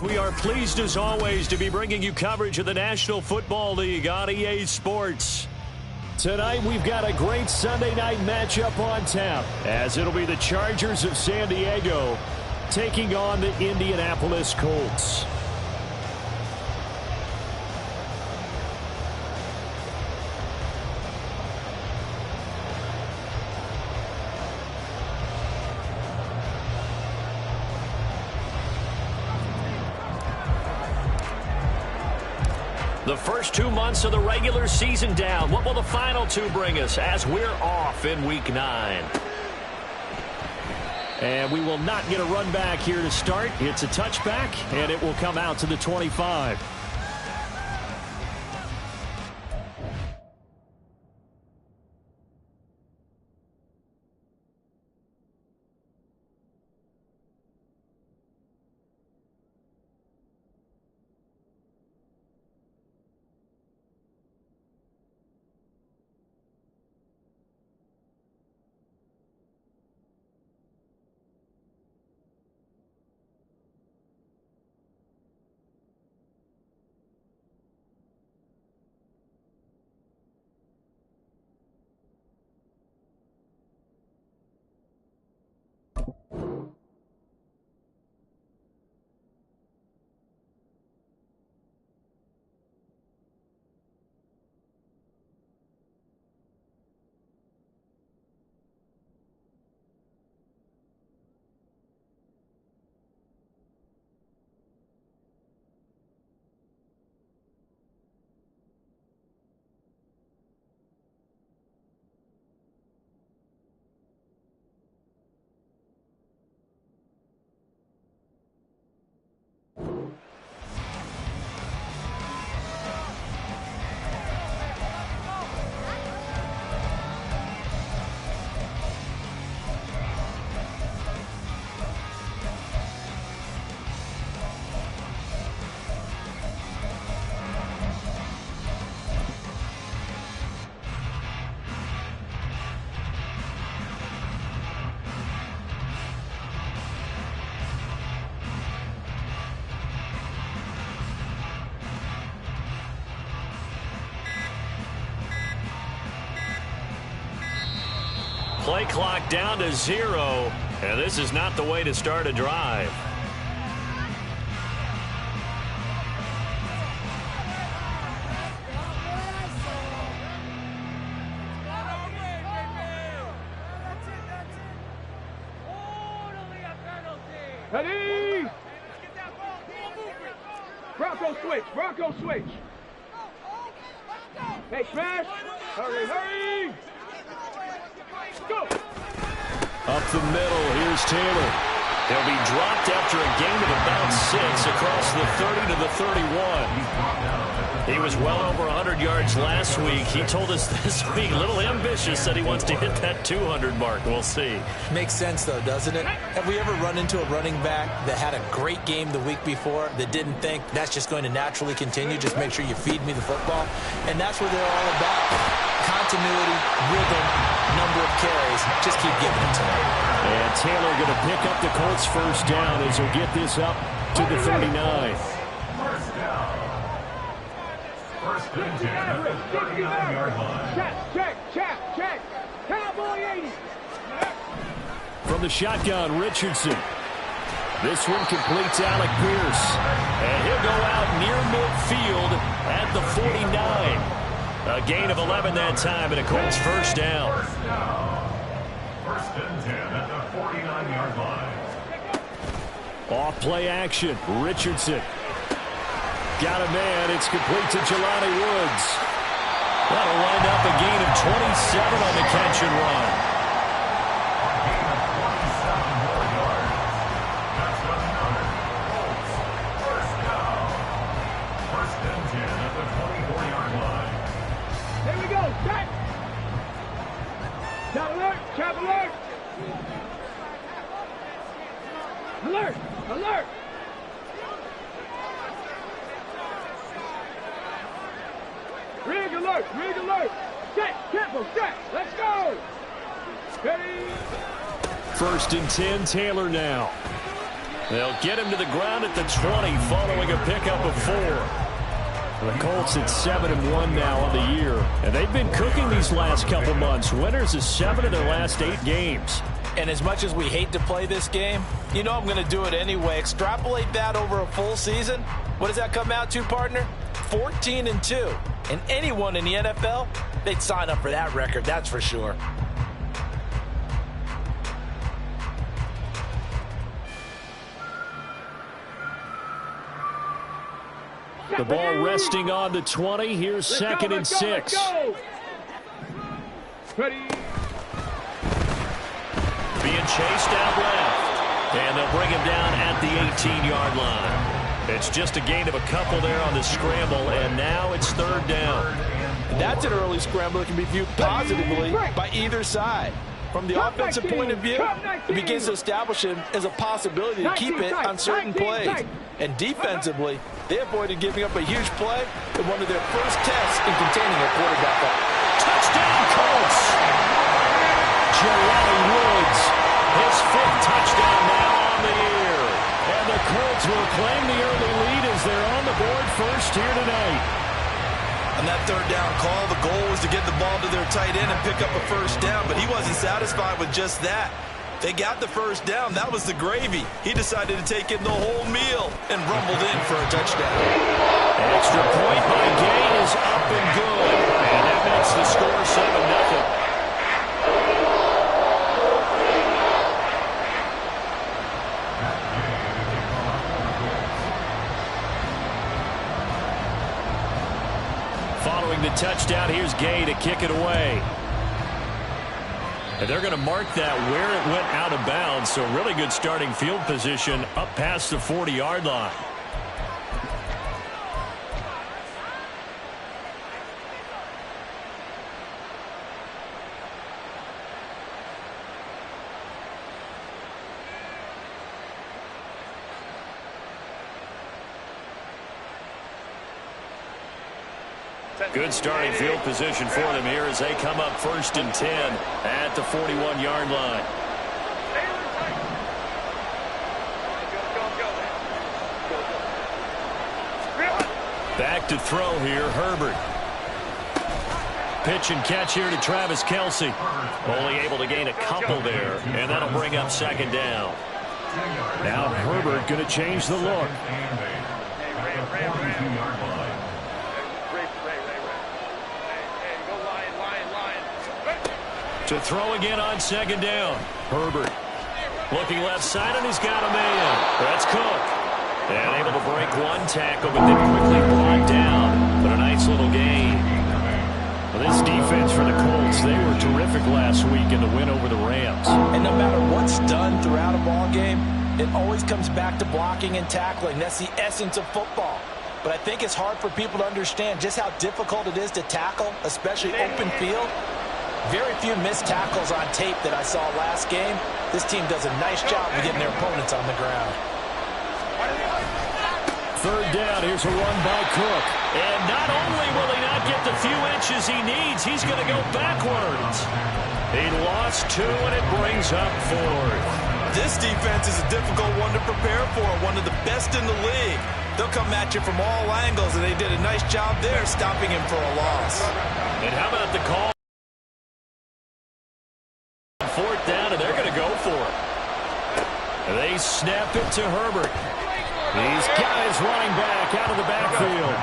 We are pleased as always to be bringing you coverage of the National Football League on EA Sports. Tonight we've got a great Sunday night matchup on tap, as it'll be the Chargers of San Diego taking on the Indianapolis Colts. The first 2 months of the regular season down. What will the final two bring us as we're off in Week 9? And we will not get a run back here to start. It's a touchback, and it will come out to the 25. Play clock down to 0, and this is not the way to start a drive. Ready? Bronco switch, Bronco switch. Hey, smash. Hurry, hurry. Go. Up the middle, here's Taylor. He'll be dropped after a gain of about 6 across the 30 to the 31. He was well over 100 yards last week. He told us this week, a little ambitious, said he wants to hit that 200 mark. We'll see. Makes sense, though, doesn't it? Have we ever run into a running back that had a great game the week before that didn't think that's just going to naturally continue? Just make sure you feed me the football. And that's what they're all about. Continuity, rhythm, number of carries. Just keep giving it to him. And Taylor going to pick up the Colts first down as he'll get this up to the 39. First down. First and 10 at the 39-yard line. Check. Cowboy 80. From the shotgun, Richardson. This one completes Alec Pierce. And he'll go out near midfield at the 49. A gain of 11 that time, and a Colts first down. First and 10 at the 49-yard line. Off play action, Richardson. Got a man, it's complete to Jelani Woods. That'll wind up a gain of 27 on the catch and run. Alert! Rig alert! Set! Let's go! Ready? First and 10, Taylor now. They'll get him to the ground at the 20 following a pickup of 4. The Colts at 7-1 now on the year. And they've been cooking these last couple months. Winners of 7 of their last 8 games. And as much as we hate to play this game, you know I'm going to do it anyway. Extrapolate that over a full season. What does that come out to, partner? 14-2. And anyone in the NFL, they'd sign up for that record, that's for sure. The ball resting on the 20. Here's second and 6. Ready. Being chased out left. And they'll bring him down at the 18-yard line. It's just a gain of a couple there on the scramble, and now it's 3rd down. That's an early scramble that can be viewed positively by either side. From the offensive point of view, it begins to establish him as a possibility to keep it on certain plays. And defensively, they avoided giving up a huge play in one of their first tests in containing a quarterback. Touchdown, Colts! Jelani Woods, his 5th touchdown now on the year. And the Colts will claim the early lead as they're on the board first here tonight. On that 3rd down call, the goal was to get the ball to their tight end and pick up a first down, but he wasn't satisfied with just that. They got the first down. That was the gravy. He decided to take in the whole meal and rumbled in for a touchdown. An extra point by Gay is up and good. And that makes the score 7-0. Following the touchdown, here's Gay to kick it away. And they're going to mark that where it went out of bounds, so really good starting field position up past the 40-yard line. Good starting field position for them here as they come up 1st and 10 at the 41-yard line. Back to throw here, Herbert. Pitch and catch here to Travis Kelce. Only able to gain a couple there, and that'll bring up 2nd down. Now Herbert going to change the look. To throw again on 2nd down. Herbert looking left side, and he's got a man. That's Cook. And able to break one tackle, but then quickly brought down. But a nice little gain. Well, this defense for the Colts, they were terrific last week in the win over the Rams. And no matter what's done throughout a ball game, it always comes back to blocking and tackling. That's the essence of football. But I think it's hard for people to understand just how difficult it is to tackle, especially open field. Very few missed tackles on tape that I saw last game. This team does a nice job of getting their opponents on the ground. 3rd down, here's a run by Cook. And not only will he not get the few inches he needs, he's going to go backwards. He lost 2, and it brings up 4th. This defense is a difficult one to prepare for, one of the best in the league. They'll come at you from all angles, and they did a nice job there stopping him for a loss. And how about the call? 4th down, and they're going to go for it. They snap it to Herbert. He's got his running back out of the backfield.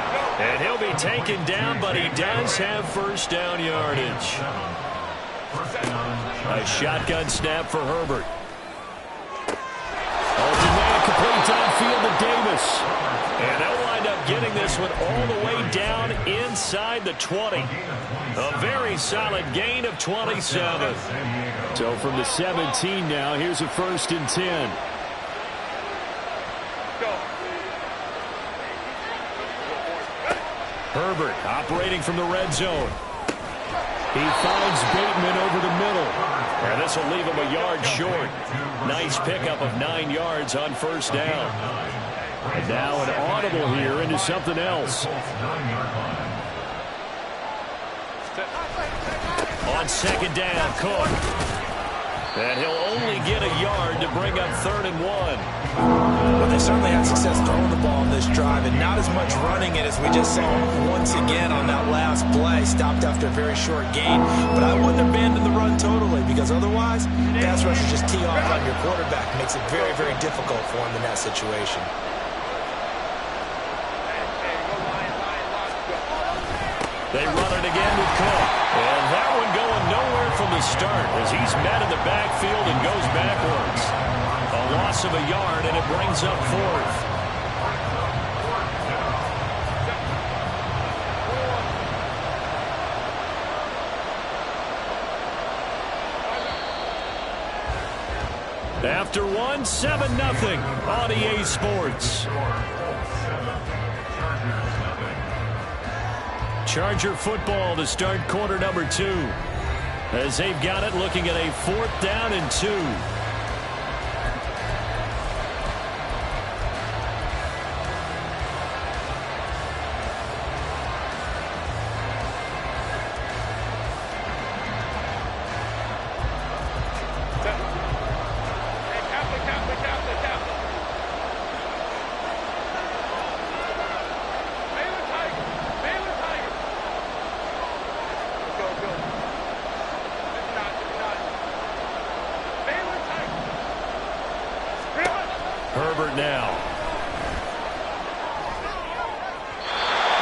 And he'll be taken down, but he does have 1st down yardage. A shotgun snap for Herbert. Complete downfield to Davis. And they'll wind up getting this one all the way down inside the 20. A very solid gain of 27. So from the 17 now, here's a 1st and 10. Herbert operating from the red zone. He finds Bateman over the middle. And this will leave him a yard short. Nice pickup of 9 yards on 1st down. And now an audible here into something else. On 2nd down, Cook. And he'll only get a yard to bring up 3rd and 1. certainly had success throwing the ball on this drive and not as much running it as we just saw once again on that last play. Stopped after a very short gain. But I wouldn't abandon the run totally, because otherwise, pass rushers just tee off on your quarterback. It makes it very, very difficult for him in that situation. They run it again with Cook. And that one going nowhere from the start as he's met in the backfield and goes backwards. A loss of a yard, and it brings up fourth. After one, 7-0 on EA Sports. Charger football to start quarter number 2. As they've got it, looking at a 4th down and 2. Herbert now.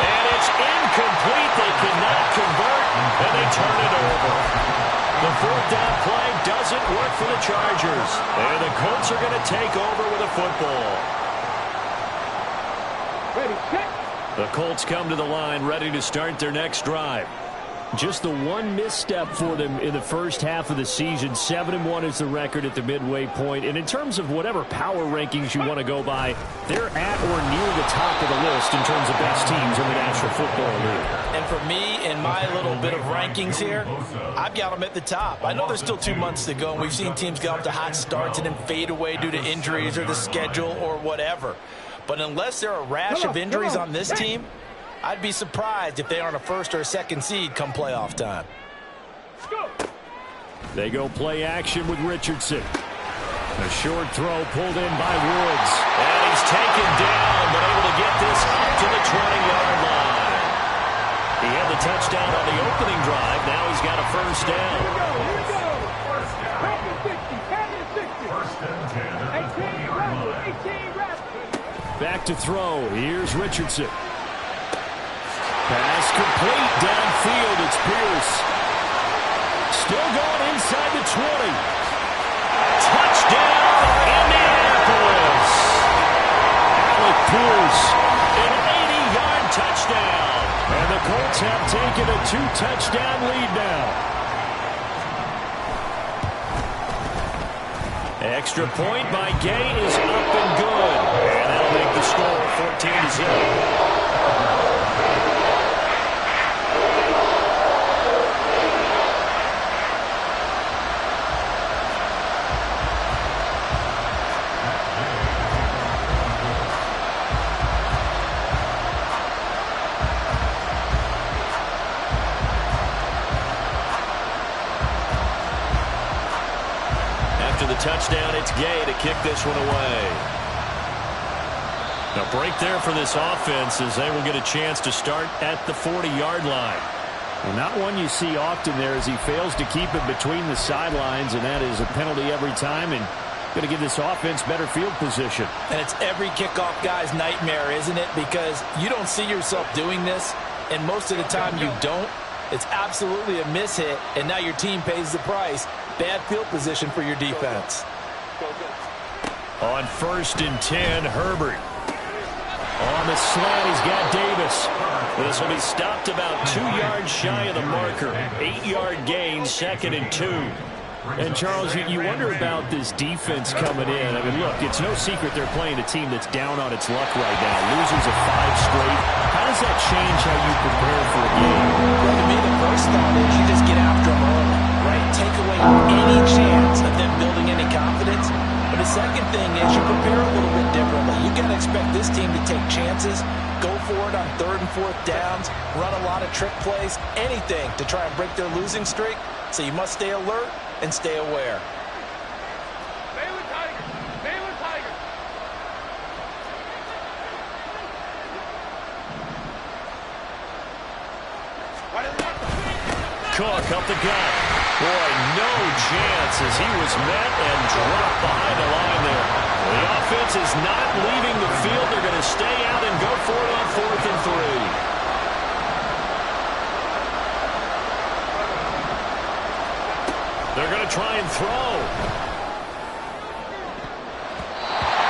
And it's incomplete. They cannot convert, and they turn it over. The 4th down play doesn't work for the Chargers. And the Colts are going to take over with a football. Ready, set. The Colts come to the line, ready to start their next drive. Just the one misstep for them in the first half of the season. 7-1 is the record at the midway point. And in terms of whatever power rankings you want to go by, they're at or near the top of the list in terms of best teams in the National Football League. And for me, in my little bit of rankings here, I've got them at the top. I know there's still 2 months to go, and we've seen teams get off to hot starts and then fade away due to injuries or the schedule or whatever. But unless there are a rash of injuries on this team, I'd be surprised if they aren't a first or a second seed come playoff time. They go play action with Richardson. A short throw pulled in by Woods. And he's taken down, but able to get this up to the 20-yard line. He had the touchdown on the opening drive. Now he's got a first down. Here we go. Pass it 60. First and 10. 18 rapid. Back to throw. Here's Richardson. Pass complete downfield. It's Pierce. Still going inside the 20. Touchdown, Indianapolis. Alec Pierce, an 80-yard touchdown. And the Colts have taken a 2-touchdown lead now. Extra point by Gay is up and good. And that'll make the score 14-0. Touchdown, it's Gay to kick this one away. A break there for this offense as they will get a chance to start at the 40-yard line. Well, not one you see often there as he fails to keep it between the sidelines, and that is a penalty every time, and going to give this offense better field position. And it's every kickoff guy's nightmare, isn't it? Because you don't see yourself doing this, and most of the time you don't. It's absolutely a mishit, and now your team pays the price. Bad field position for your defense. On 1st and 10, Herbert. On the slant, he's got Davis. This will be stopped about 2 yards shy of the marker. 8-yard gain, 2nd and 2. And, Charles, you wonder about this defense coming in. I mean, look, it's no secret they're playing a team that's down on its luck right now. Losers of 5 straight. How does that change how you prepare for a game? Well, to me, the first thought is you just get after them early, right? Take away any chance of them building any confidence. But the second thing is you prepare a little bit differently. You got to expect this team to take chances, go for it on 3rd and 4th downs, run a lot of trick plays, anything to try and break their losing streak. So you must stay alert and stay aware. Cook up the gut. Boy, no chance as he was met and dropped behind the line there. The offense is not leaving the field. They're going to stay out and go for it on 4th and 3. They're going to try and throw.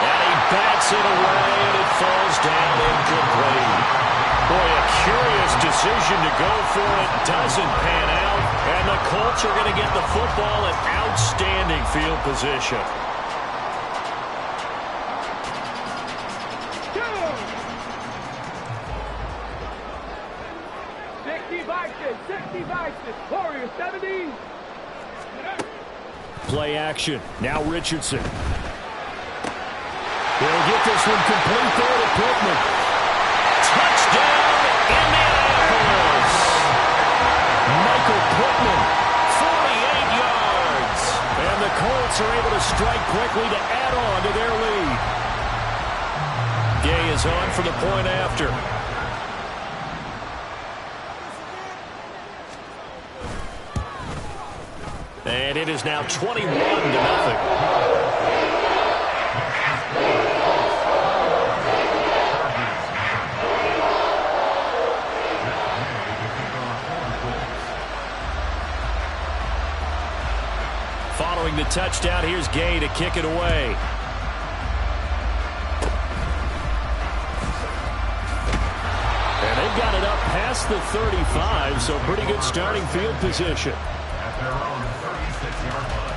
And he bats it away, and it falls down incomplete. Boy, a curious decision to go for it. Doesn't pan out. And the Colts are going to get the football in outstanding field position. 60 Vikings, Warriors 70. Play action. Now Richardson. They'll get this one complete there to Pittman. Touchdown, Indianapolis. Michael Pittman. 48 yards. And the Colts are able to strike quickly to add on to their lead. Gay is on for the point after. And it is now 21-0. Following the touchdown, here's Gay to kick it away. And they've got it up past the 35, so pretty good starting field position. At their own 36-yard line.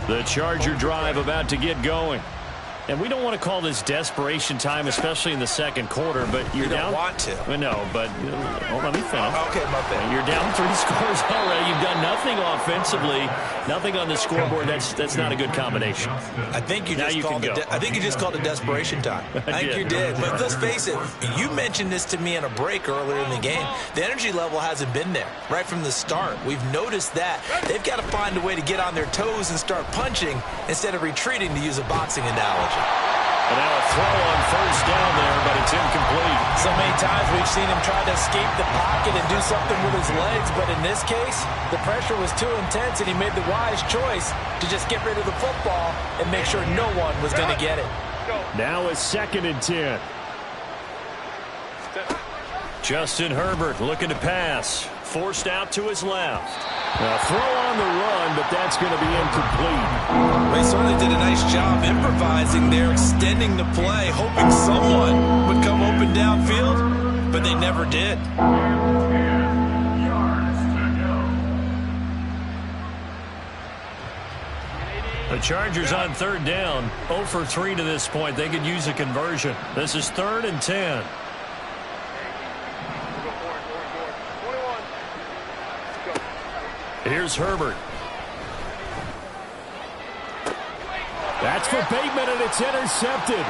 The Charger drive about to get going. And we don't want to call this desperation time, especially in the second quarter, but you're down. You don't want to. No, but let me finish. Okay, my bad. You're down 3 scores already. You've done nothing offensively, nothing on the scoreboard. That's not a good combination. I think you just called it desperation time. I think you did. But let's face it, you mentioned this to me in a break earlier in the game. The energy level hasn't been there right from the start. We've noticed that. They've got to find a way to get on their toes and start punching instead of retreating, to use a boxing analogy. And now a throw on first down there, but it's incomplete. So many times we've seen him try to escape the pocket and do something with his legs, but in this case, the pressure was too intense and he made the wise choice to just get rid of the football and make sure no one was going to get it. Now a 2nd and 10. Justin Herbert looking to pass. Forced out to his left. A throw on the run, but that's going to be incomplete. They certainly did a nice job improvising there, extending the play, hoping someone would come open downfield, but they never did. 10 yards to go. The Chargers on 3rd down. 0 for 3 to this point. They could use a conversion. This is 3rd and 10. Here's Herbert. That's for Bateman, and it's intercepted.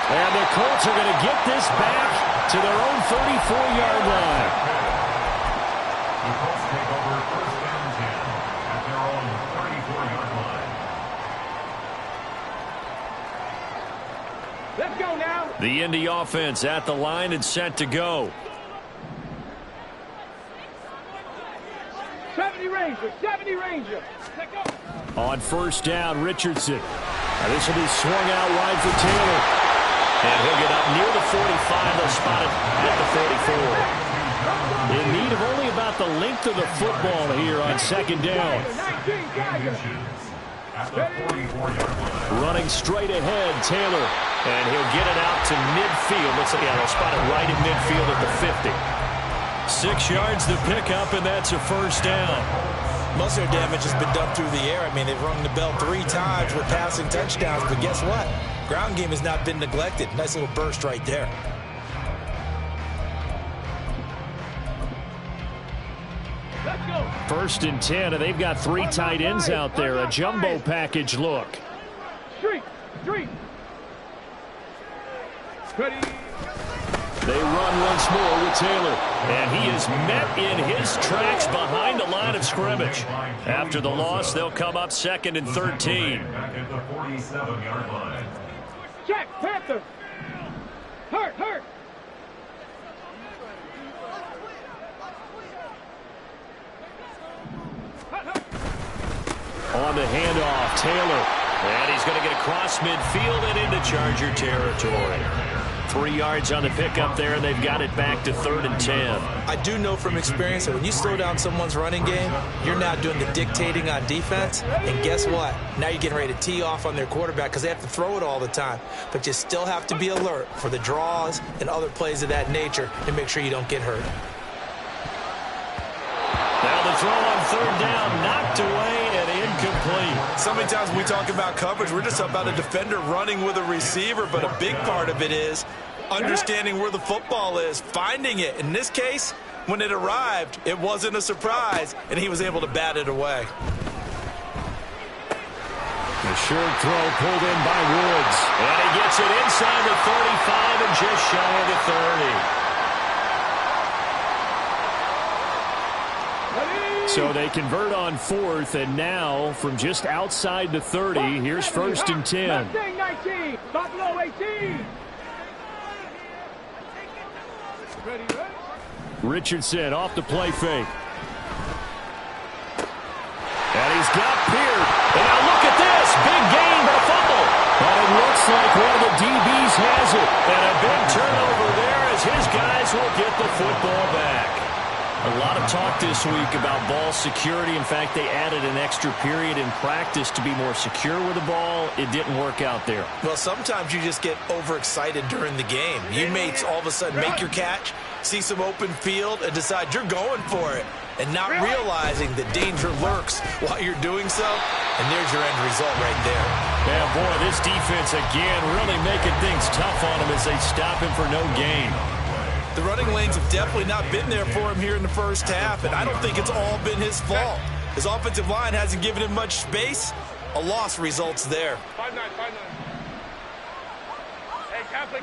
And the Colts are going to get this back to their own 34-yard line. The Colts take over 1st and 10 at their own 34-yard line. Let's go now. The Indy offense at the line and set to go. 70 Ranger. Let's go. On 1st down, Richardson. Now this will be swung out wide for Taylor. And he'll get up near the 45. They'll spot it at the 44. In need of only about the length of the football here on 2nd down. 19 Tigers. At the 44-yard line. Running straight ahead, Taylor. And he'll get it out to midfield. Looks like, they'll spot it right at midfield at the 50. 6 yards to pick up, and that's a 1st down. Most of their damage has been done through the air. I mean, they've rung the bell 3 times with passing touchdowns, but guess what? Ground game has not been neglected. Nice little burst right there. Let's go. 1st and 10, and they've got 3 tight ends out there. A jumbo package look. Street. Ready. They run once more with Taylor. And he is met in his tracks behind the line of scrimmage. After the loss, they'll come up 2nd and 13. Back at the 47-yard line. Check, Panther. Hurt. On the handoff, Taylor. And he's going to get across midfield and into Charger territory. 3 yards on the pickup there, and they've got it back to 3rd and 10. I do know from experience that when you slow down someone's running game, you're now doing the dictating on defense. And guess what? Now you're getting ready to tee off on their quarterback because they have to throw it all the time. But you still have to be alert for the draws and other plays of that nature to make sure you don't get hurt. Now the throw on 3rd down, knocked away and incomplete. So many times when we talk about coverage, we're just about a defender running with a receiver, but a big part of it is understanding where the football is, finding it. In this case, when it arrived, it wasn't a surprise, and he was able to bat it away. The short throw pulled in by Woods. And he gets it inside the 35 and just shy of the 30. So they convert on 4th, and now from just outside the 30, here's 1st and 10. Mustang 19, Buffalo 18. Ready? Richardson off the play fake. And he's got Peart. And now look at this. Big gain, but a fumble. And it looks like one of the DBs has it. And a big turnover there as his guys will get the football back. A lot of talk this week about ball security. In fact, they added an extra period in practice to be more secure with the ball. It didn't work out there. Well, sometimes you just get overexcited during the game. You may all of a sudden make your catch, see some open field, and decide you're going for it, and not realizing the danger lurks while you're doing so, and there's your end result right there. Yeah, boy, this defense again really making things tough on him as they stop him for no gain. The running lanes have definitely not been there for him here in the first half, and I don't think it's all been his fault. His offensive line hasn't given him much space. A loss results there. 5-9. Hey, Kaplan.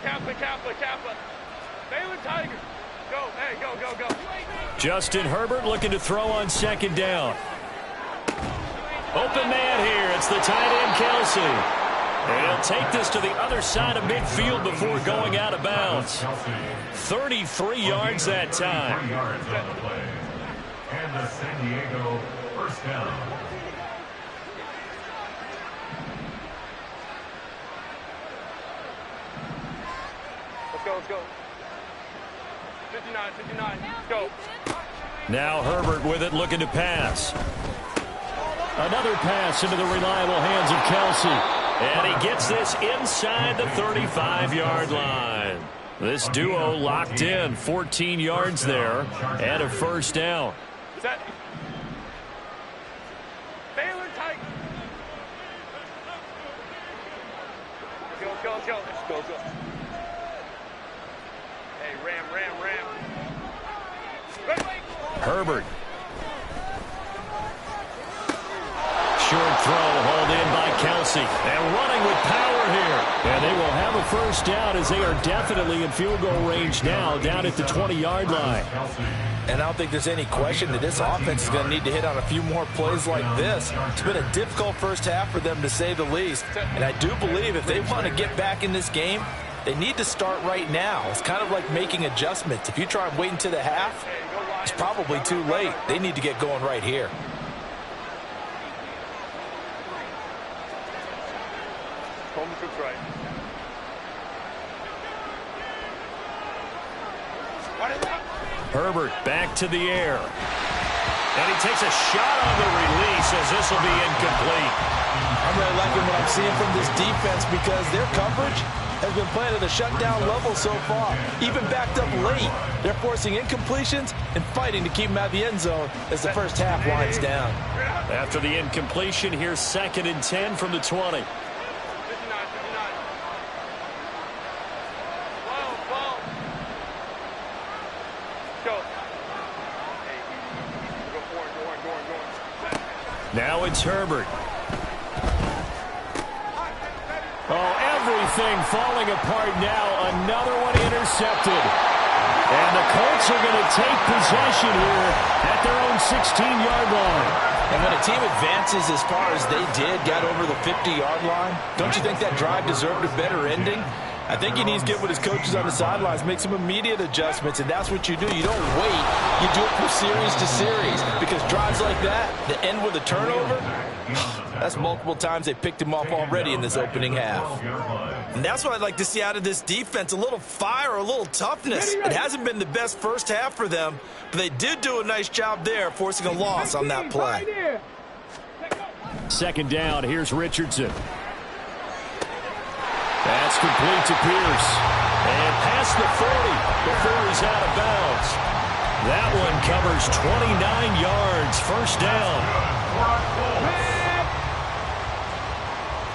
Baylor Tigers. Go, hey, go. Justin Herbert looking to throw on 2nd down. Open man here. It's the tight end, Kelsey. And he'll take this to the other side of midfield before going out of bounds. 33 yards that time. 3 yards on the play. And the San Diego first down. Let's go. 59. Let's go. Now Herbert with it, looking to pass. Another pass into the reliable hands of Kelsey. And he gets this inside the 35-yard line. This duo locked in, 14 yards there, and a first down. Set. Baylor tight. Go. Let's go. Hey, ram. Herbert. Short throw hauled in by Kelsey. And running with power here. And they will have a first down as they are definitely in field goal range now, down at the 20-yard line. And I don't think there's any question that this offense is going to need to hit on a few more plays like this. It's been a difficult first half for them, to say the least. And I do believe if they want to get back in this game, they need to start right now. It's kind of like making adjustments. If you try and wait until the half, it's probably too late. They need to get going right here. Coleman cooks right. Herbert back to the air. And he takes a shot on the release as this will be incomplete. I'm really liking what I'm seeing from this defense because their coverage has been playing at a shutdown level so far. Even backed up late, they're forcing incompletions and fighting to keep them out of the end zone as the first half winds down. After the incompletion, here's 2nd and 10 from the 20. 59. Go. Hey, go for it. Now it's Herbert. Oh, every Everything falling apart now. Another one intercepted. And the Colts are going to take possession here at their own 16-yard line. And when a team advances as far as they did, got over the 50-yard line, don't you think that drive deserved a better ending? I think he needs to get with his coaches on the sidelines, make some immediate adjustments, and that's what you do. You don't wait. You do it from series to series, because drives like that end with a turnover, that's multiple times they picked him off already in this opening half. And that's what I'd like to see out of this defense, a little fire, a little toughness. It hasn't been the best first half for them, but they did do a nice job there, forcing a loss on that play. Second down, here's Richardson. That's complete to Pierce. And past the 40 before he's out of bounds. That one covers 29 yards. First down.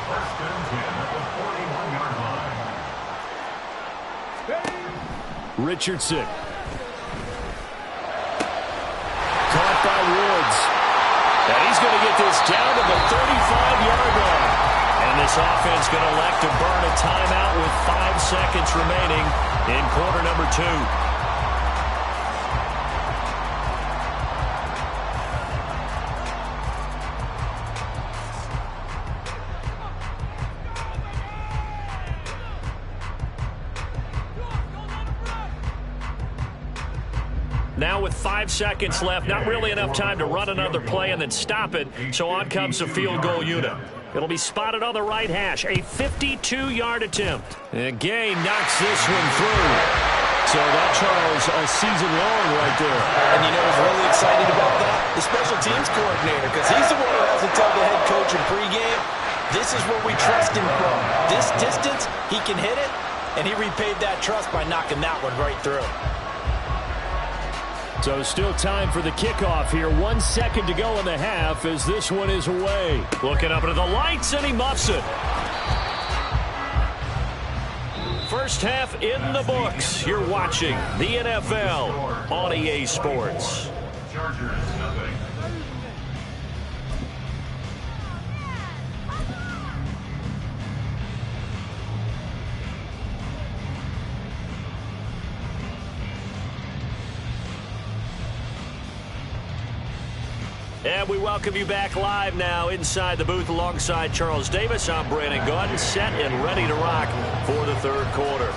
First and 10 at the 41-yard line. Richardson. Caught by Woods. And he's going to get this down to the 35-yard line. And this offense going to elect to burn a timeout with 5 seconds remaining in quarter number 2. Now with 5 seconds left, not really enough time to run another play and then stop it, so on comes the field goal unit. It'll be spotted on the right hash, a 52-yard attempt. And Gay knocks this one through. So that, Charles, a season long right there. And you know who's really excited about that? The special teams coordinator, because he's the one who has to tell the head coach in pregame, this is where we trust him from. This distance, he can hit it, and he repaid that trust by knocking that one right through. So still time for the kickoff here. 1 second to go in the half as this one is away. Looking up into the lights, and he muffs it. First half in the books. You're watching the NFL on EA Sports. Chargers, nothing. And we welcome you back live now inside the booth alongside Charles Davis. I'm Brandon Gaudin, set and ready to rock for the third quarter.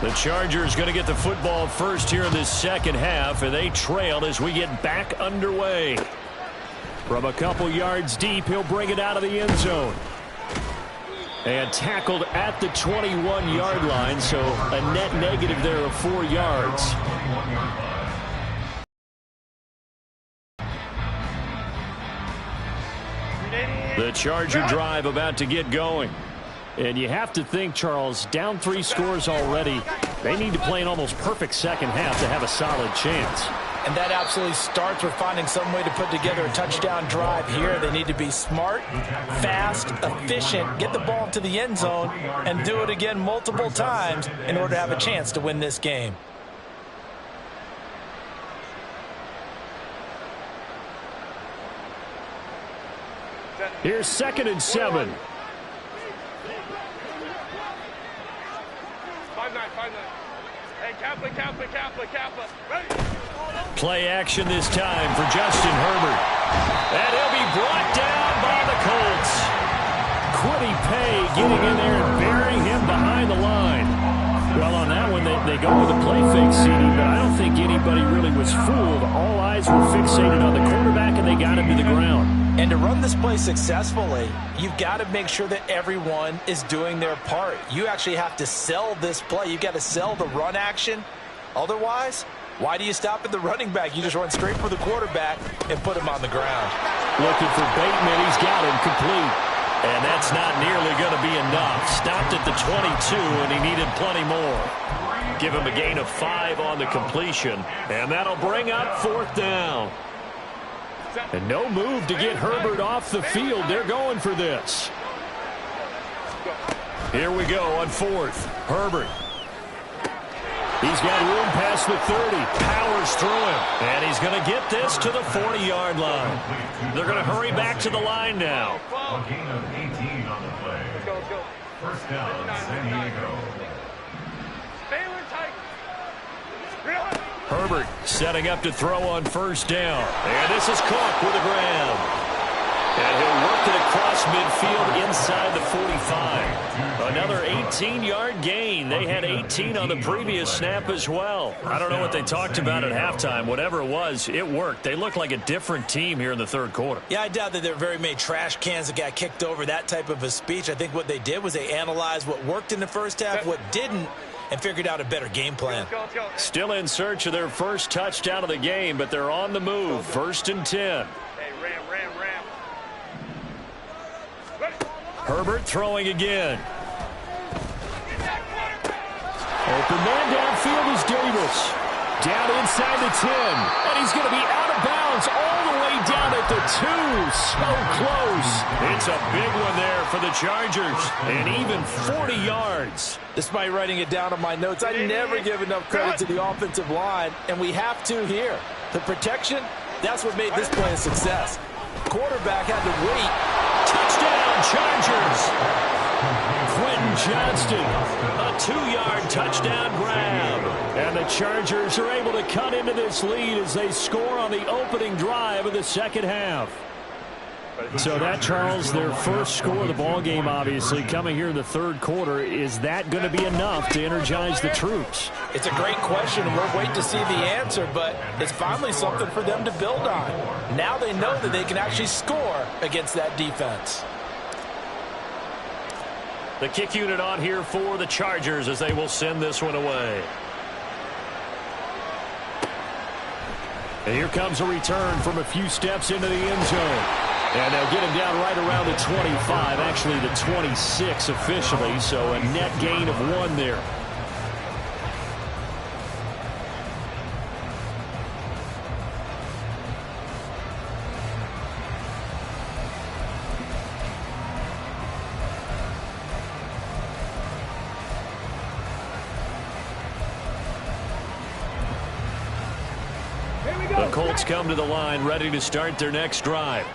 The Chargers going to get the football first here in this second half, and they trail as we get back underway. From a couple yards deep, he'll bring it out of the end zone. And tackled at the 21-yard line, so a net negative there of 4 yards. The Charger drive about to get going. And you have to think, Charles, down 3 scores already. They need to play an almost perfect second half to have a solid chance. And that absolutely starts with finding some way to put together a touchdown drive here. They need to be smart, fast, efficient, get the ball to the end zone, and do it again multiple times in order to have a chance to win this game. Here's 2nd and 7. 5-9. Hey, Kappa. Ready? Play action this time for Justin Herbert. And he'll be brought down by the Colts. Kwity Paye getting in there and burying him behind the line. Well, on that one, they go with a play fake, CD, but I don't think anybody really was fooled. All eyes were fixated on the quarterback, and they got him to the ground. And to run this play successfully, you've got to make sure that everyone is doing their part. You actually have to sell this play. You've got to sell the run action. Otherwise, why do you stop at the running back? You just run straight for the quarterback and put him on the ground. Looking for Bateman. He's got him complete. And that's not nearly going to be enough. Stopped at the 22, and he needed plenty more. Give him a gain of 5 on the completion. And that'll bring up 4th down. And no move to get Herbert off the field. They're going for this. Here we go on 4th. Herbert. He's got room past the 30. Powers through him. And he's going to get this to the 40-yard line. They're going to hurry back to the line now. A gain of 18 on the play. First down, San Diego. Baylor Titans. Really? Herbert setting up to throw on first down. And this is caught with a grab. And he'll work it across midfield inside the 45. Another 18-yard gain. They had 18 on the previous snap as well. I don't know what they talked about at halftime. Whatever it was, it worked. They look like a different team here in the third quarter. Yeah, I doubt that there were very many trash cans that got kicked over, that type of a speech. I think what they did was they analyzed what worked in the first half, what didn't, and figured out a better game plan. Let's go. Still in search of their first touchdown of the game, but they're on the move. First and 10. Hey, Ram. Herbert throwing again. Open man downfield is Davis. Down inside the 10. And he's going to be out of bounds all the way down at the 2. So close. It's a big one there for the Chargers. And even 40 yards. Despite writing it down on my notes, I never give enough credit to the offensive line, and we have to here. The protection, that's what made this play a success. Quarterback had to wait. Touchdown, Chargers. Quentin Johnston, a 2-yard touchdown grab. And the Chargers are able to cut into this lead as they score on the opening drive of the second half. So that, Charles, their first score of the ball game, obviously, coming here in the third quarter. Is that going to be enough to energize the troops? It's a great question, and we'll wait to see the answer, but it's finally something for them to build on. Now they know that they can actually score against that defense. The kick unit on here for the Chargers as they will send this one away. And here comes a return from a few steps into the end zone. And they'll get him down right around the 25, actually the 26 officially, so a net gain of 1 there. The Colts come to the line ready to start their next drive.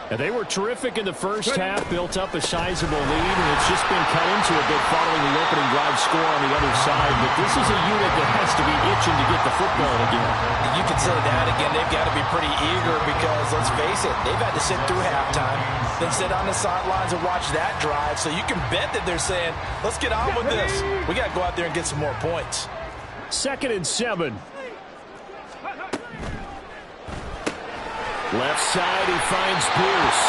And they were terrific in the first half, built up a sizable lead, and it's just been cut into a bit following the opening drive score on the other side. But this is a unit that has to be itching to get the football again. You could say that again. They've got to be pretty eager because, let's face it, they've had to sit through halftime, then sit on the sidelines and watch that drive. So you can bet that they're saying, let's get on with this. We got to go out there and get some more points. 2nd and 7. Left side, he finds Pierce.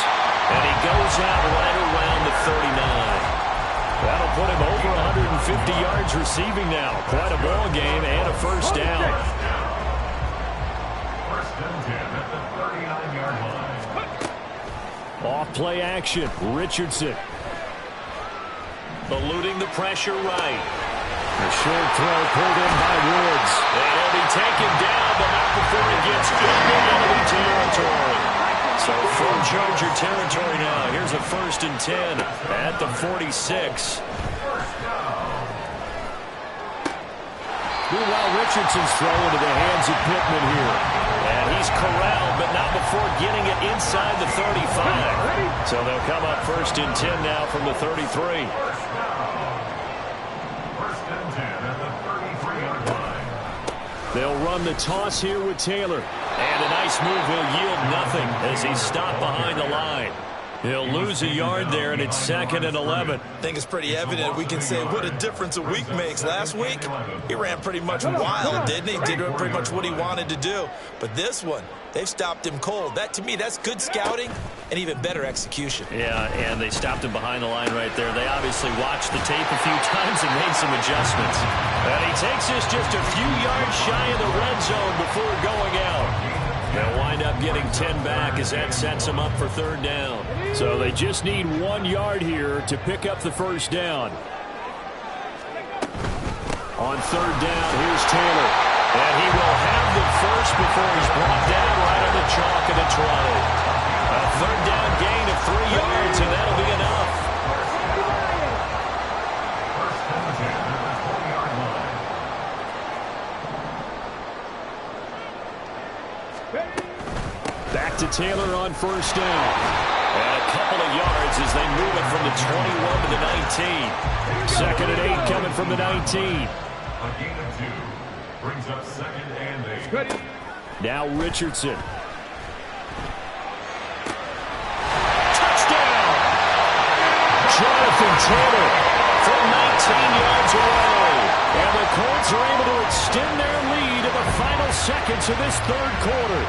And he goes out right around the 39. That'll put him over 150 yards receiving now. Quite a ball game and a first down. First and 10 at the 39-yard line. Off play action. Richardson. Eluding the pressure right. A short throw pulled in by Woods. And he'll be taken down, but not before he gets into enemy territory. So from Charger territory now, here's a 1st and 10 at the 46. Meanwhile, Richardson's throw into the hands of Pittman here. And he's corralled, but not before getting it inside the 35. So they'll come up 1st and 10 now from the 33. They'll run the toss here with Taylor. And a nice move will yield nothing as he's stopped behind the line. He'll lose a yard there, and it's 2nd and 11. I think it's pretty evident. We can say what a difference a week makes. Last week, he ran pretty much wild, didn't he? Did pretty much what he wanted to do. But this one, they've stopped him cold. That, to me, that's good scouting and even better execution. Yeah, and they stopped him behind the line right there. They obviously watched the tape a few times and made some adjustments. And he takes this just a few yards shy of the red zone before going out. They'll wind up getting 10 back as that sets them up for 3rd down. So they just need 1 yard here to pick up the first down. On 3rd down, here's Taylor. And he will have the first before he's brought down right on the chalk of the 20. A 3rd down gain of 3 yards, and that'll be enough. Back to Taylor on 1st down. And a couple of yards as they move it from the 21 to the 19. 2nd and 8 coming from the 19. A gain of 2 brings up 2nd and 8. Now Richardson. Touchdown! Jonathan Taylor from 19 yards away. And the Colts are able to extend their lead in the final seconds of this 3rd quarter.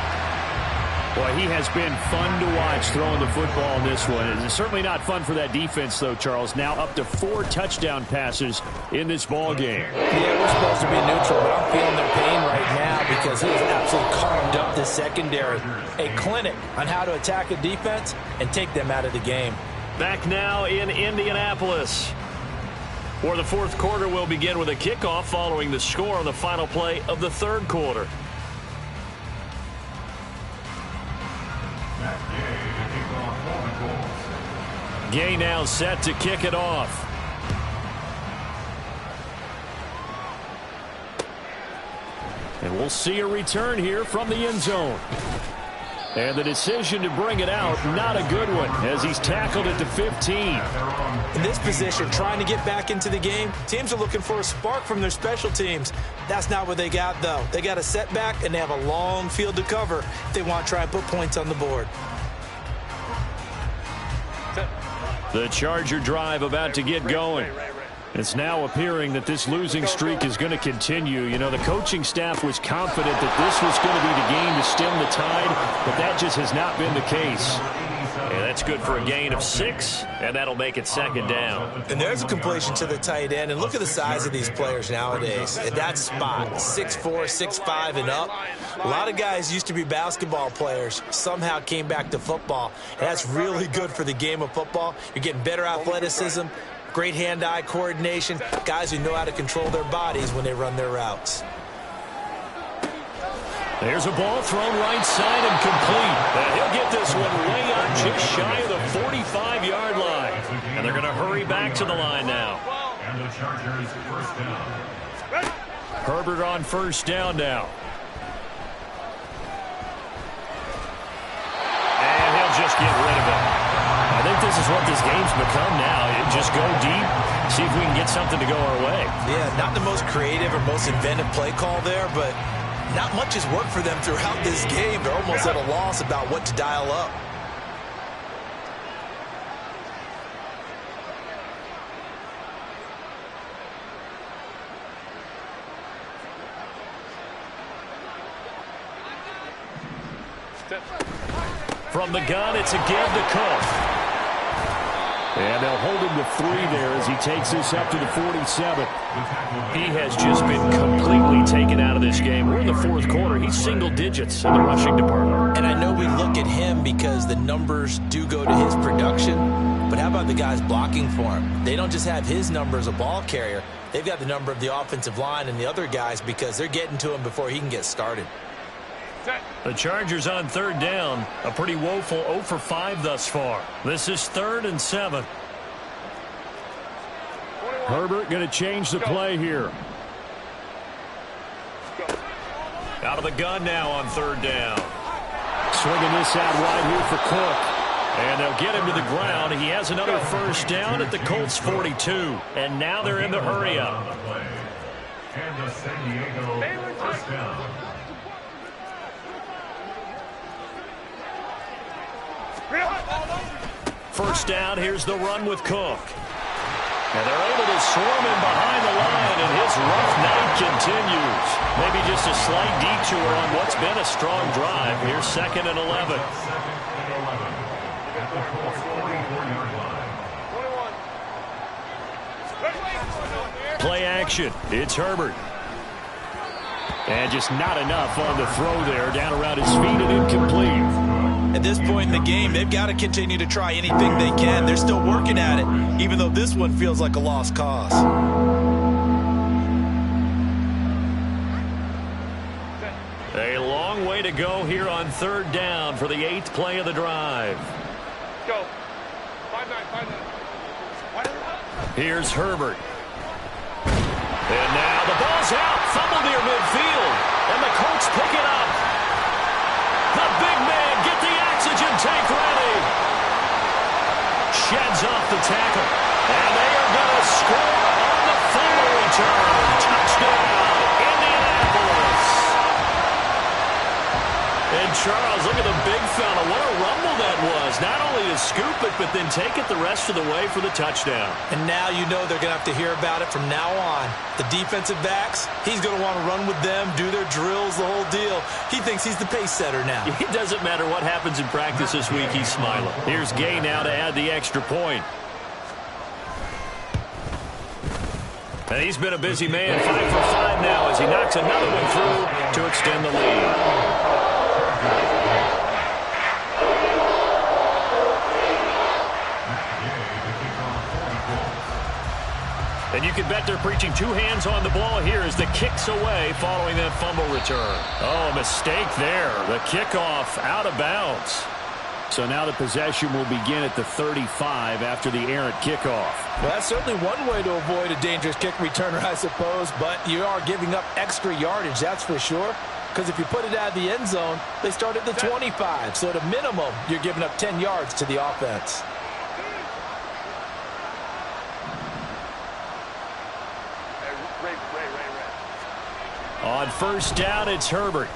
Boy, he has been fun to watch throwing the football in this one. It's certainly not fun for that defense, though, Charles. Now up to 4 touchdown passes in this ball game. Yeah, we're supposed to be neutral, but I'm feeling their pain right now because he has absolutely carved up the secondary. A clinic on how to attack a defense and take them out of the game. Back now in Indianapolis, where the 4th quarter will begin with a kickoff following the score on the final play of the 3rd quarter. Gay now set to kick it off. And we'll see a return here from the end zone. And the decision to bring it out, not a good one, as he's tackled at the 15. In this position, trying to get back into the game, teams are looking for a spark from their special teams. That's not what they got, though. They got a setback, and they have a long field to cover if they want to try and put points on the board. The Charger drive about to get going. It's now appearing that this losing streak is going to continue. You know, the coaching staff was confident that this was going to be the game to stem the tide, but that just has not been the case. And that's good for a gain of 6, and that'll make it 2nd down. And there's a completion to the tight end, and look at the size of these players nowadays. At that spot, 6'4", 6'5", and up. A lot of guys used to be basketball players, somehow came back to football, and that's really good for the game of football. You're getting better athleticism, great hand-eye coordination, guys who know how to control their bodies when they run their routes. There's a ball thrown right side and complete. And he'll get this one way out just shy of the 45-yard line. And they're going to hurry back to the line now. And the Chargers 1st down. Herbert on 1st down now. And he'll just get rid of it. I think this is what this game's become now. Just go deep, see if we can get something to go our way. Yeah, not the most creative or most inventive play call there, but not much has worked for them throughout this game. They're almost at a loss about what to dial up. From the gun, it's a give to Cook. And they'll hold him to 3 there as he takes this up to the 47. He has just been completely taken out of this game. We're in the 4th quarter. He's single digits in the rushing department. And I know we look at him because the numbers do go to his production, but how about the guys blocking for him? They don't just have his number as a ball carrier. They've got the number of the offensive line and the other guys because they're getting to him before he can get started. The Chargers on 3rd down. A pretty woeful 0 for 5 thus far. This is 3rd and 7. Herbert going to change the play here. Out of the gun now on 3rd down. Swinging this out wide here for Cook. And they'll get him to the ground. He has another 1st down at the Colts 42. And now they're in the hurry up. And the San Diego 1st down. First down, here's the run with Cook. And they're able to swarm him behind the line, and his rough night continues. Maybe just a slight detour on what's been a strong drive. Here's 2nd and 11. At the Colts 44-yard line. Play action. It's Herbert. And just not enough on the throw there. Down around his feet and incomplete. At this point in the game, they've got to continue to try anything they can. They're still working at it, even though this one feels like a lost cause. A long way to go here on 3rd down for the 8th play of the drive. Go. 5-9. Here's Herbert. And now the ball's out. Fumble near midfield. And the Colts pick it up. The big man, get the oxygen tank ready. Charles, look at the big fella. What a rumble that was. Not only to scoop it, but then take it the rest of the way for the touchdown. And now you know they're going to have to hear about it from now on. The defensive backs, he's going to want to run with them, do their drills, the whole deal. He thinks he's the pace setter now. It doesn't matter what happens in practice this week, he's smiling. Here's Gay now to add the extra point. And he's been a busy man, 5 for 5 now as he knocks another one through to extend the lead. And you can bet they're preaching 2 hands on the ball here as the kick's away following that fumble return. Oh, mistake there. The kickoff out of bounds. So now the possession will begin at the 35 after the errant kickoff. Well, that's certainly one way to avoid a dangerous kick returner, I suppose, but you are giving up extra yardage, that's for sure. Because if you put it out of the end zone, they start at the 25. So at a minimum, you're giving up 10 yards to the offense. On first down, it's Herbert.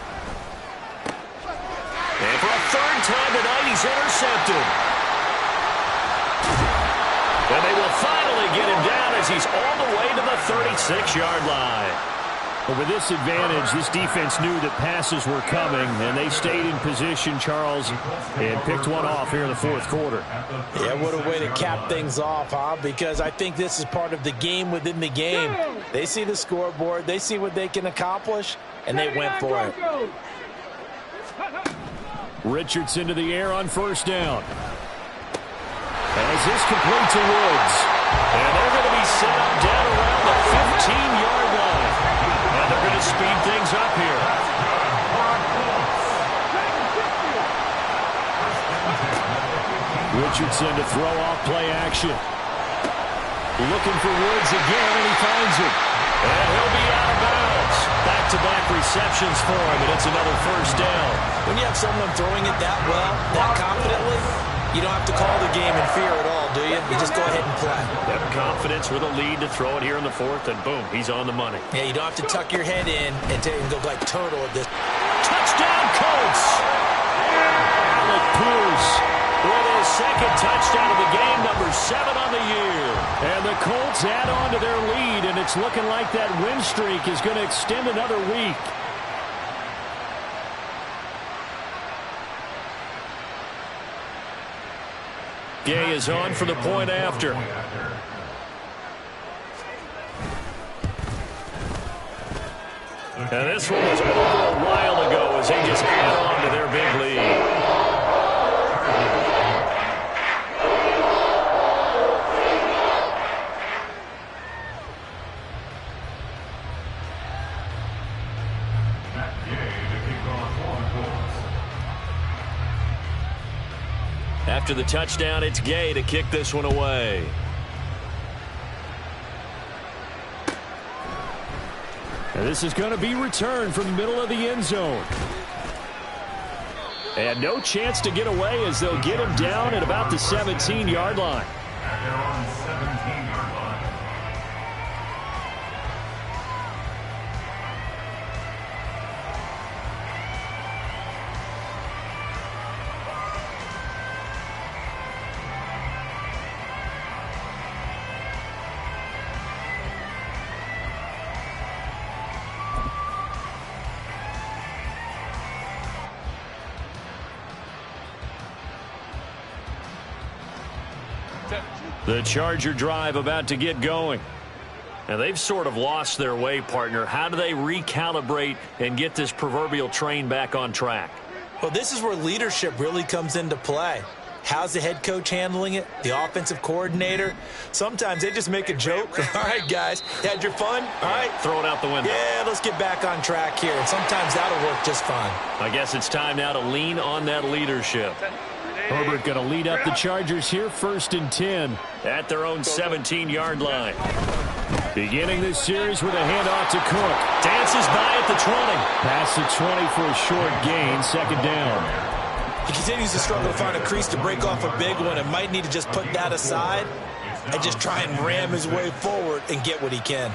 And for a 3rd time tonight, he's intercepted. And they will finally get him down as he's all the way to the 36-yard line. But with this advantage, this defense knew that passes were coming, and they stayed in position, Charles, and picked one off here in the 4th quarter. Yeah, what a way to cap things off, huh? Because I think this is part of the game within the game. They see the scoreboard, they see what they can accomplish, and they went for it. Richardson to the air on first down. As this complete to Woods. And they're going to be set up down around the 15-yard line. And they're going to speed things up here. Richardson to throw off play action. Looking for Woods again, and he finds him. And he'll be out of bounds. Back-to-back receptions for him, and it's another first down. When you have someone throwing it that well, that confidently, you don't have to call the game in fear at all, do you? You just go ahead and play. Have confidence with a lead to throw it here in the 4th, and boom, he's on the money. Yeah, you don't have to tuck your head in and go like turtle at this. Touchdown, Colts! Alec Pierce with his 2nd touchdown of the game, number 7 on the year. And the Colts add on to their lead, and it's looking like that win streak is going to extend another week. Gay is on for the point after. And this one was over a while ago as they just add on to their big lead. After the touchdown, it's Gay to kick this one away. And this is going to be returned from the middle of the end zone. And no chance to get away as they'll get him down at about the 17-yard line. They're on 17-yard line. The Charger drive about to get going. And they've sort of lost their way, partner. How do they recalibrate and get this proverbial train back on track? Well, this is where leadership really comes into play. How's the head coach handling it? The offensive coordinator? Sometimes they just make a joke. All right, guys, you had your fun? All right. Throw it out the window. Yeah, let's get back on track here. And sometimes that'll work just fine. I guess it's time now to lean on that leadership. Herbert going to lead up the Chargers here, 1st and 10. At their own 17-yard line. Beginning this series with a handoff to Cook. Dances by at the 20. Past the 20 for a short gain, 2nd down. He continues to struggle to find a crease to break off a big one and might need to just put that aside and just try and ram his way forward and get what he can.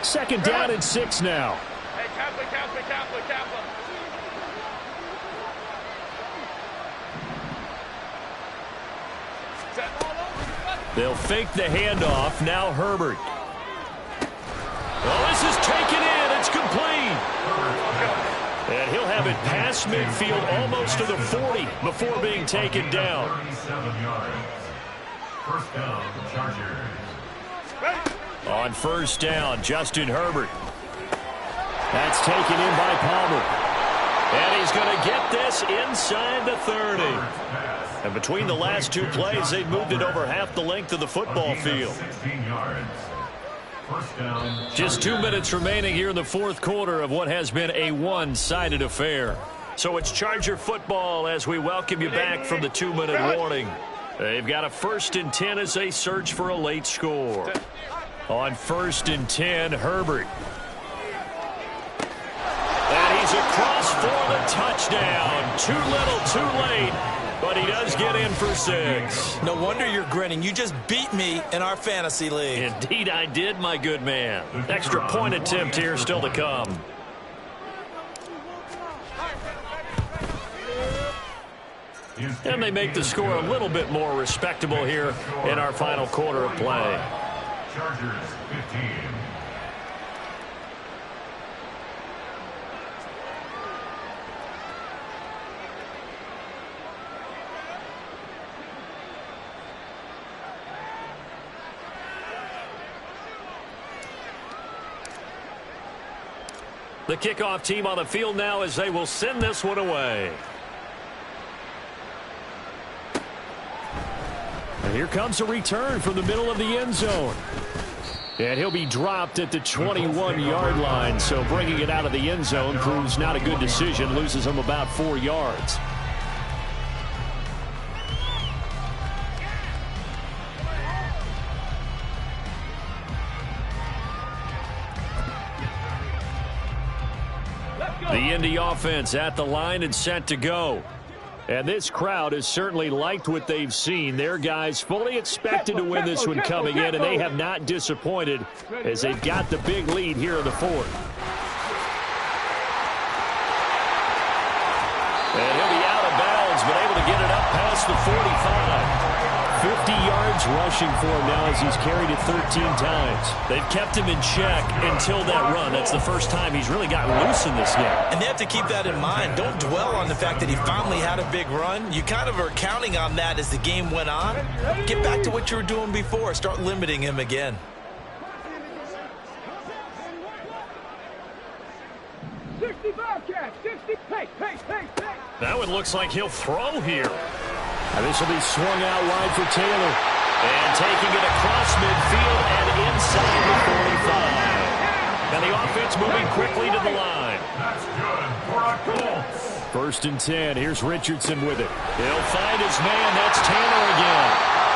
Second down and 6 now. Hey, Kaplan. They'll fake the handoff. Now Herbert. Well, this is taken in. It's complete. And he'll have it past midfield almost to the 40 before being taken down. 37 yards. First down, Chargers. On first down, Justin Herbert. That's taken in by Palmer. And he's going to get this inside the 30. And between the last two plays, they've moved it over half the length of the football field. 16 yards. First down. Just 2 minutes remaining here in the fourth quarter of what has been a one-sided affair. So it's Charger football as we welcome you back from the 2-minute warning. They've got a 1st and 10 as they search for a late score. On 1st and 10, Herbert. And he's across for the touchdown. Too little, too late. But he does get in for 6. No wonder you're grinning. You just beat me in our fantasy league. Indeed I did, my good man. Extra point attempt here still to come. And they make the score a little bit more respectable here in our final quarter of play. Chargers 15. The kickoff team on the field now as they will send this one away. And here comes a return from the middle of the end zone. And he'll be dropped at the 21-yard line. So bringing it out of the end zone proves not a good decision. Loses him about 4 yards. The Indy offense at the line and set to go. And this crowd has certainly liked what they've seen. Their guys fully expected to win this one coming in, and they have not disappointed as they've got the big lead here in the fourth. And he'll be out of bounds, but able to get it up past the 45. 50 yards rushing for him now as he's carried it 13 times. They've kept him in check until that run. That's the first time he's really gotten loose in this game. And they have to keep that in mind. Don't dwell on the fact that he finally had a big run. You kind of are counting on that as the game went on. Get back to what you were doing before. Start limiting him again. 65 catch, 60, hey. That one looks like he'll throw here. And this will be swung out wide for Taylor. And taking it across midfield and inside the 45. And the offense moving quickly to the line. That's good for a Colts. 1st and 10. Here's Richardson with it. He'll find his man. That's Taylor again.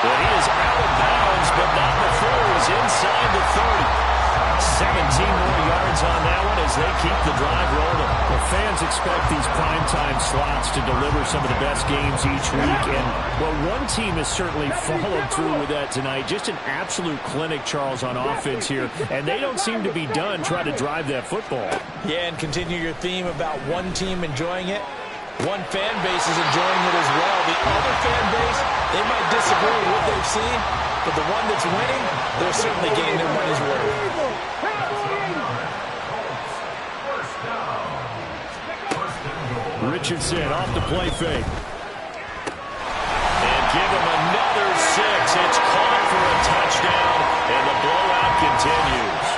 But he is out of bounds, but not before he's inside the 30. 17 more yards on that one as they keep the drive rolling. The fans expect these primetime slots to deliver some of the best games each week. And, well, one team has certainly followed through with that tonight. Just an absolute clinic, Charles, on offense here. And they don't seem to be done trying to drive that football. Yeah, and continue your theme about one team enjoying it. One fan base is enjoying it as well. The other fan base, they might disagree with what they've seen, but the one that's winning, they're certainly getting their money's worth. Richardson off the play fake. And give him another 6. It's caught for a touchdown, and the blowout continues.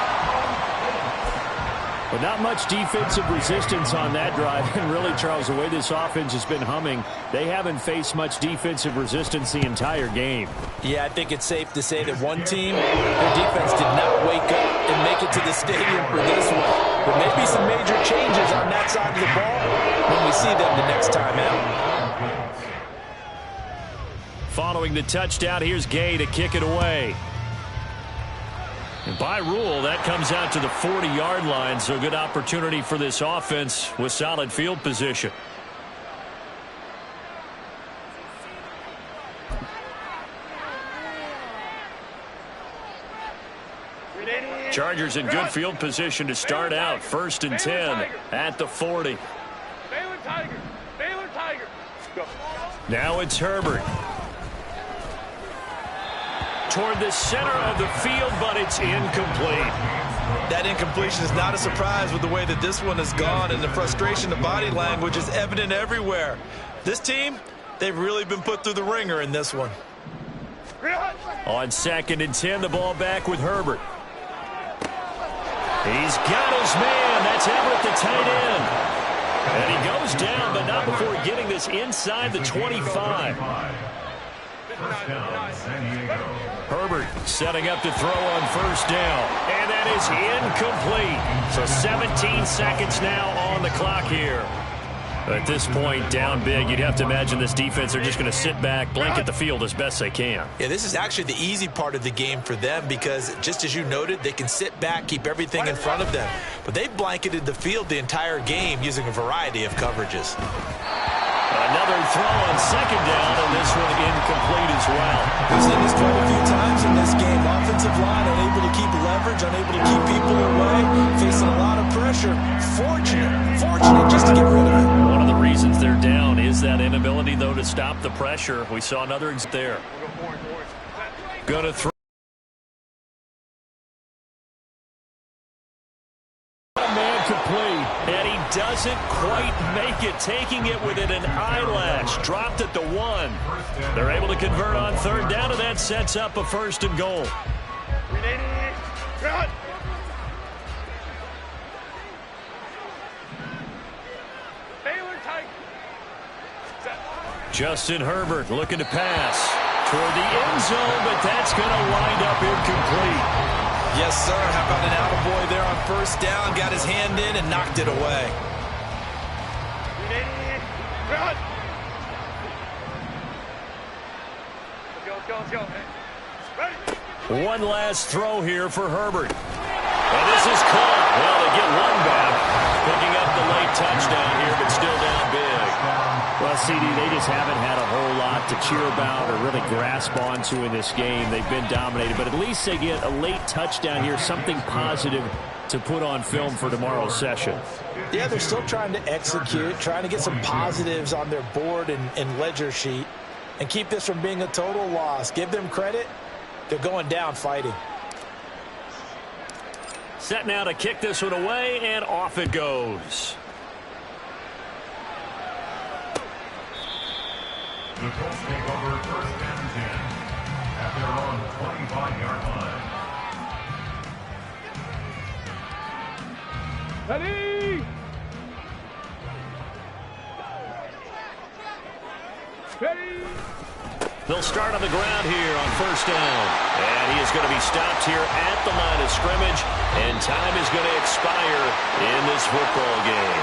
But not much defensive resistance on that drive. And really, Charles, the way this offense has been humming, they haven't faced much defensive resistance the entire game. Yeah, I think it's safe to say that one team, their defense did not wake up and make it to the stadium for this one. But maybe some major changes on that side of the ball when we see them the next time out. Following the touchdown, here's Gay to kick it away. And by rule, that comes out to the 40-yard line, so good opportunity for this offense with solid field position. Chargers in good field position to start out. 1st and 10 at the 40. Baylor Tiger. Baylor Tiger. Go. Now it's Herbert. Toward the center of the field, but it's incomplete. That incompletion is not a surprise with the way that this one has gone, and the frustration, the body language is evident everywhere. This team, they've really been put through the ringer in this one. On 2nd and 10, the ball back with Herbert. He's got his man. That's Everett, the tight end. And he goes down, but not before getting this inside the 25. First down, San Diego. Herbert setting up to throw on 1st down. And that is incomplete. So 17 seconds now on the clock here. At this point, down big, you'd have to imagine this defense are just going to sit back, blanket the field as best they can. Yeah, this is actually the easy part of the game for them because, just as you noted, they can sit back, keep everything in front of them. But they've blanketed the field the entire game using a variety of coverages. Another throw on 2nd down, and this one incomplete as well. We've seen this quite a few times in this game. Offensive line unable to keep leverage, unable to keep people away, facing a lot of pressure. Fortunate just to get rid of it. One of the reasons they're down is that inability, though, to stop the pressure. We saw another there. Going to throw. Man complete, and he doesn't quite make it, taking it within an eyelash. Dropped at the 1. They're able to convert on 3rd down, and that sets up a 1st and goal. Justin Herbert looking to pass toward the end zone, but that's going to wind up incomplete. Yes, sir. How about an attaboy there on 1st down? Got his hand in and knocked it away. Let's go. Ready? One last throw here for Herbert. And this is caught. Well, they get one back. Picking up the late touchdown here, but still down big. Well, CD, they just haven't had a whole lot to cheer about or really grasp onto in this game. They've been dominated, but at least they get a late touchdown here, something positive to put on film for tomorrow's session. Yeah, they're still trying to execute, trying to get some positives on their board and ledger sheet and keep this from being a total loss. Give them credit. They're going down fighting. Set now to kick this one away, and off it goes. The Colts take over 1st and 10 at their own 25-yard line. Ready? Ready? They'll start on the ground here on 1st down. And he is going to be stopped here at the line of scrimmage. And time is going to expire in this football game.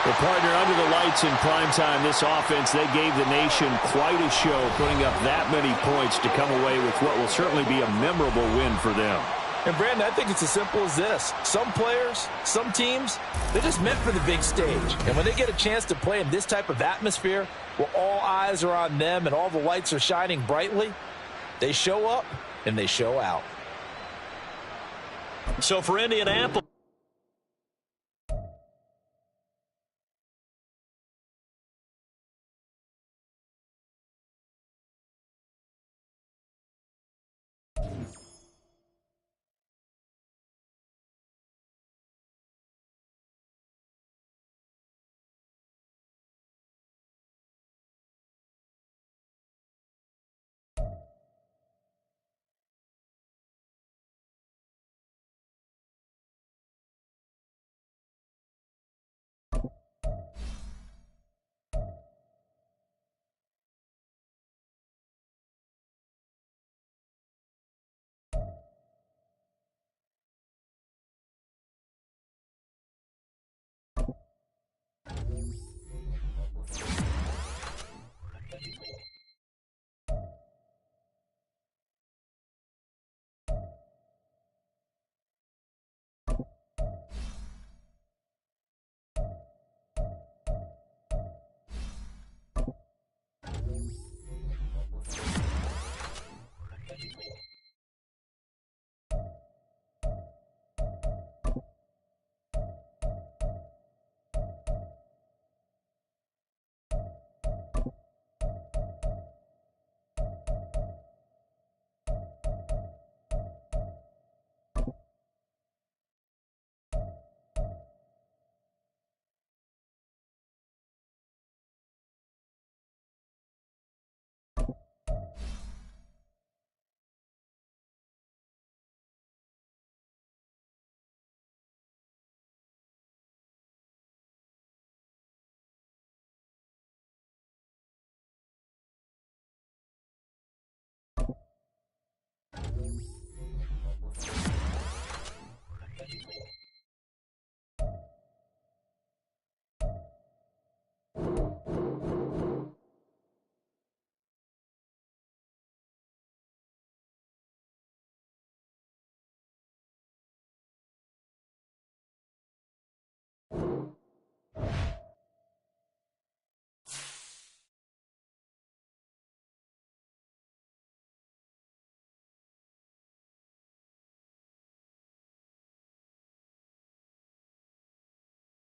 Well, partner, under the lights in primetime, this offense, they gave the nation quite a show, putting up that many points to come away with what will certainly be a memorable win for them. And, Brandon, I think it's as simple as this. Some players, some teams, they're just meant for the big stage. And when they get a chance to play in this type of atmosphere where all eyes are on them and all the lights are shining brightly, they show up and they show out. So for Indianapolis.